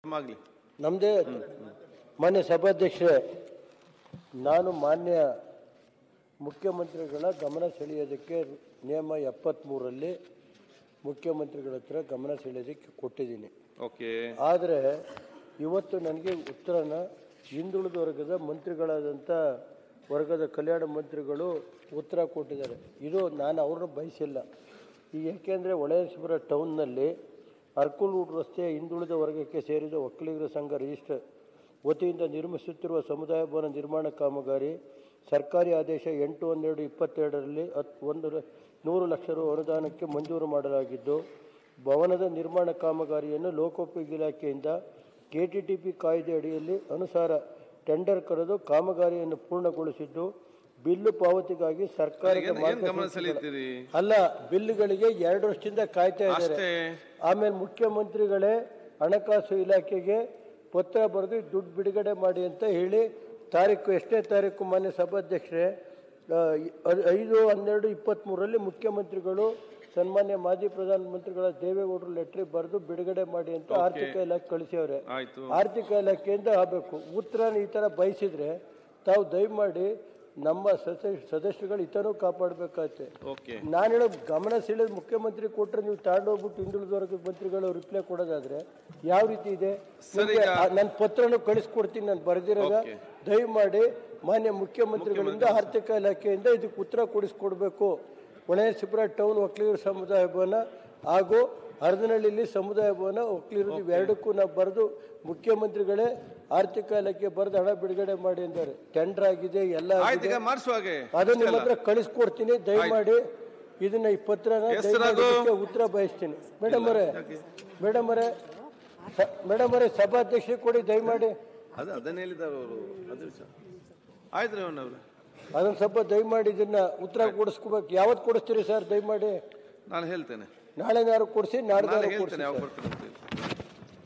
ನಮ್ಮದೇ ಮಾನ್ಯ ಸಭಾಧ್ಯಕ್ಷರೇ, ನಾನು ಮಾನ್ಯ ಮುಖ್ಯಮಂತ್ರಿಗಳ ಗಮನ ಸೆಳೆಯೋದಕ್ಕೆ ನಿಯಮ 73ರಲ್ಲಿ ಮುಖ್ಯಮಂತ್ರಿಗಳ ಹತ್ರ ಗಮನ ಸೆಳೆಯೋದಕ್ಕೆ ಕೊಟ್ಟಿದ್ದೀನಿ. ಆದರೆ ಇವತ್ತು ನನಗೆ ಉತ್ತರನ ಹಿಂದುಳಿದ ವರ್ಗದ ಮಂತ್ರಿಗಳಾದಂಥ ವರ್ಗದ ಕಲ್ಯಾಣ ಮಂತ್ರಿಗಳು ಉತ್ತರ ಕೊಟ್ಟಿದ್ದಾರೆ. ಇದು ನಾನು ಅವ್ರನ್ನ ಬಯಸಿಲ್ಲ. ಈಗ ಏಕೆಂದರೆ ಹೊಳೆನರಸೀಪುರ ಟೌನ್ನಲ್ಲಿ ಅರ್ಕುಲೂರು ರಸ್ತೆಯ ಹಿಂದುಳಿದ ವರ್ಗಕ್ಕೆ ಸೇರಿದ ಒಕ್ಕಲಿಗರ ಸಂಘ ರಿಜಿಸ್ಟರ್ ವತಿಯಿಂದ ನಿರ್ಮಿಸುತ್ತಿರುವ ಸಮುದಾಯ ಭವನ ನಿರ್ಮಾಣ ಕಾಮಗಾರಿ ಸರ್ಕಾರಿ ಆದೇಶ 8/12/22ರಲ್ಲಿ 100 ಲಕ್ಷ ರು ಅನುದಾನಕ್ಕೆ ಮಂಜೂರು ಮಾಡಲಾಗಿದ್ದು, ಭವನದ ನಿರ್ಮಾಣ ಕಾಮಗಾರಿಯನ್ನು ಲೋಕೋಪಯೋಗಿ ಇಲಾಖೆಯಿಂದ ಕೆಟಿಟಿಪಿ ಕಾಯ್ದೆ ಅಡಿಯಲ್ಲಿ ಅನುಸಾರ ಟೆಂಡರ್ ಕರೆದು ಕಾಮಗಾರಿಯನ್ನು ಪೂರ್ಣಗೊಳಿಸಿದ್ದು, ಬಿಲ್ಲು ಪಾವತಿಗಾಗಿ ಸರ್ಕಾರದ ಅಲ್ಲ ಬಿಲ್ಗಳಿಗೆ 2 ವರ್ಷದಿಂದ ಕಾಯ್ತಾ ಇದ್ದಾರೆ. ಆಮೇಲೆ ಮುಖ್ಯಮಂತ್ರಿಗಳೇ ಹಣಕಾಸು ಇಲಾಖೆಗೆ ಪತ್ರ ಬರೆದು ದುಡ್ಡು ಬಿಡುಗಡೆ ಮಾಡಿ ಅಂತ ಹೇಳಿ ಎಷ್ಟನೇ ತಾರೀಕು ಮಾನ್ಯ ಸಭಾಧ್ಯಕ್ಷರೇ 5/12/23ರಲ್ಲಿ ಮುಖ್ಯಮಂತ್ರಿಗಳು ಸನ್ಮಾನ್ಯ ಮಾಜಿ ಪ್ರಧಾನಮಂತ್ರಿಗಳ ದೇವೇಗೌಡರು ಲೆಟ್ರಿ ಬರೆದು ಬಿಡುಗಡೆ ಮಾಡಿ ಅಂತ ಆರ್ಥಿಕ ಇಲಾಖೆ ಕಳಿಸಿವ್ರೆ. ಆರ್ಥಿಕ ಇಲಾಖೆಯಿಂದ ಆಗಬೇಕು. ಉತ್ತರನ ಈ ಥರ ಬಯಸಿದ್ರೆ ತಾವು ದಯಮಾಡಿ ನಮ್ಮ ಸದಸ್ಯರುಗಳು ಹಿತನೂ ಕಾಪಾಡಬೇಕಾಗುತ್ತೆ. ನಾನು ಹೇಳೋ ಗಮನ ಸೆಳೆದು ಮುಖ್ಯಮಂತ್ರಿ ಕೊಟ್ಟರೆ ನೀವು ತಗೊಂಡೋಗ್ಬಿಟ್ಟು ಹಿಂದುಳಿದ ವರ್ಗದ ಮಂತ್ರಿಗಳು ರಿಪ್ಲೈ ಕೊಡೋದಾದ್ರೆ ಯಾವ ರೀತಿ ಇದೆ? ನನ್ನ ಪತ್ರನೂ ಕಳಿಸ್ಕೊಡ್ತೀನಿ, ನಾನು ಬರೆದಿರೋದ. ದಯಮಾಡಿ ಮಾನ್ಯ ಮುಖ್ಯಮಂತ್ರಿಗಳಿಂದ ಆರ್ಥಿಕ ಇಲಾಖೆಯಿಂದ ಇದಕ್ಕೆ ಉತ್ತರ ಕೊಡಿಸ್ಕೊಡ್ಬೇಕು. ಹೊಳೆನರಸೀಪುರ ಟೌನ್ ಒಕ್ಕಲಿಗರ ಸಮುದಾಯ ಭವನ ಹಾಗೂ ಹರದನಹಳ್ಳಿಯಲ್ಲಿ ಸಮುದಾಯ ಭವನ ಒಕ್ಕಲಿಗರು ಇವೆರಡಕ್ಕೂ ನಾವು ಬರೆದು ಮುಖ್ಯಮಂತ್ರಿಗಳೇ ಆರ್ಥಿಕ ಇಲಾಖೆ ಬರೆದು ಹಣ ಬಿಡುಗಡೆ ಮಾಡಿ ಅಂತಾರೆ. ಟೆಂಡರ್ ಆಗಿದೆ, ಎಲ್ಲ ಅದನ್ನ ನಿಮ್ಮ ಹತ್ರ ಕಳಿಸ್ಕೊಡ್ತೀನಿ. ದಯಮಾಡಿ ಇದನ್ನ ಈ ಪತ್ರನ ಉತ್ತರ ಬಯಸ್ತೀನಿ. ಮೇಡಮ್ ಅವರೇ ಸಭಾಧ್ಯಕ್ಷ ಕೊಡಿ ದಯಮಾಡಿ. ಅದನ್ನ ಸ್ವಲ್ಪ ದಯಮಾಡಿ ಇದನ್ನ ಉತ್ತರ ಕೊಡಿಸ್ಕೋಬೇಕು. ಯಾವತ್ತು ಕೊಡಿಸ್ತೀರಿ ಸರ್? ದಯಮಾಡಿ ನಾನು ಹೇಳ್ತೇನೆ. ನಾಳೆ ಕೊಡಿಸಿ, ನಾಡ್ದು ಕೊಡಿಸಿ.